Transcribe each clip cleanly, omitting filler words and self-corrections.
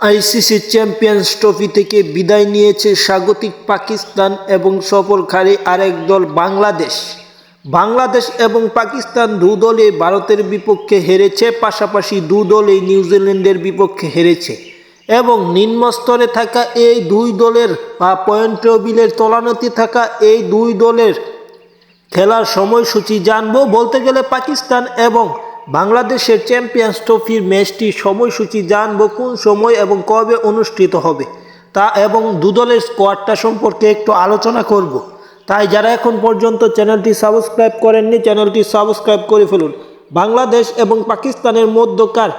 ICC champions trophy থেকে বিদায় নিয়েছে স্বাগতিক পাকিস্তান এবং সফরকারী আরেক দল বাংলাদেশ। বাংলাদেশ এবং পাকিস্তান দুদলই ভারতের বিপক্ষে হেরেছে, পাশাপাশি দুদলই নিউজিল্যান্ডের বিপক্ষে হেরেছে এবং নিম্ন স্তরে থাকা এই দুই দলের পয়েন্ট টেবিলের তলানিতে থাকা এই দুই দলের খেলার সময়সূচি জানবো। বলতে গেলে পাকিস্তান এবং বাংলাদেশের চ্যাম্পিয়ন্স ট্রফির ম্যাচটির সময়সূচি জানবো, কোন সময় এবং কবে অনুষ্ঠিত হবে তা এবং দুদলের স্কোয়াডটা সম্পর্কে একটু আলোচনা করব। তাই যারা এখন পর্যন্ত চ্যানেলটি সাবস্ক্রাইব করেননি, চ্যানেলটি সাবস্ক্রাইব করে ফেলুন। বাংলাদেশ এবং পাকিস্তানের মধ্যকার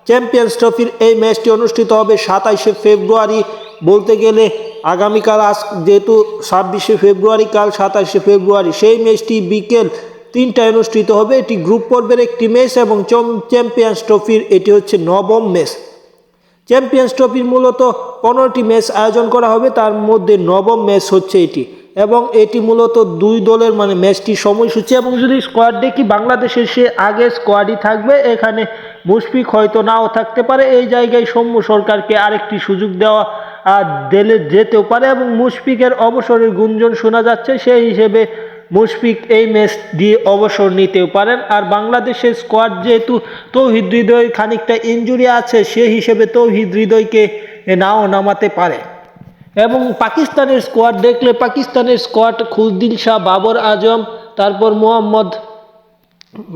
চ্যাম্পিয়ন্স ট্রফির এই ম্যাচটি অনুষ্ঠিত হবে 27শে ফেব্রুয়ারি। বলতে গেলে আগামীকাল, যেহেতু 26শে ফেব্রুয়ারি, কাল 27শে ফেব্রুয়ারি, সেই ম্যাচটি বিকেল 3টায় অনুষ্ঠিত হবে। এটি গ্রুপ পর্বের একটি ম্যাচ এবং চ্যাম্পিয়ন্স ট্রফির এটি হচ্ছে 9ম ম্যাচ। চ্যাম্পিয়ন্স ট্রফির মূলত 15টি ম্যাচ আয়োজন করা হবে, তার মধ্যে 9ম ম্যাচ হচ্ছে এটি এবং এটি মূলত দুই দলের ম্যাচটির সময়সূচি। এবং যদি স্কোয়াড দেখি, বাংলাদেশের সে আগে স্কোয়াডই থাকবে, এখানে মুশফিক হয়তো নাও থাকতে পারে, এই জায়গায় সৌম্য সরকারকে আরেকটি সুযোগ দেওয়া দিলে যেতেও পারে এবং মুশফিকের অবসরের গুঞ্জন শোনা যাচ্ছে, সেই হিসেবে মুশফিক এই ম্যাচ দিয়ে অবসর নিতেও পারেন। আর বাংলাদেশের স্কোয়াড যেহেতু তৌহিদ হৃদয়ের খানিকটা ইনজুরি আছে, সেই হিসেবে তৌহিদ হৃদয়কে নাও নামাতে পারে। এবং পাকিস্তানের স্কোয়াড দেখলে, পাকিস্তানের স্কোয়াড খুশদিল শাহ, বাবর আজম, তারপর মোহাম্মদ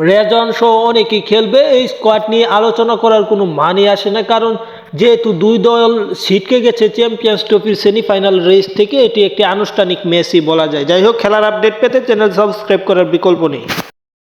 রেজন সহ অনেকেই খেলবে। এই স্কোয়াড নিয়ে আলোচনা করার কোনো মানে আসে না, কারণ যেহেতু দুই দল ছিটকে গেছে চ্যাম্পিয়ন্স ট্রফির সেমিফাইনাল রেস থেকে, এটি একটি আনুষ্ঠানিক ম্যাচই বলা যায়। যাই হোক, খেলার আপডেট পেতে চ্যানেল সাবস্ক্রাইব করার বিকল্প নেই।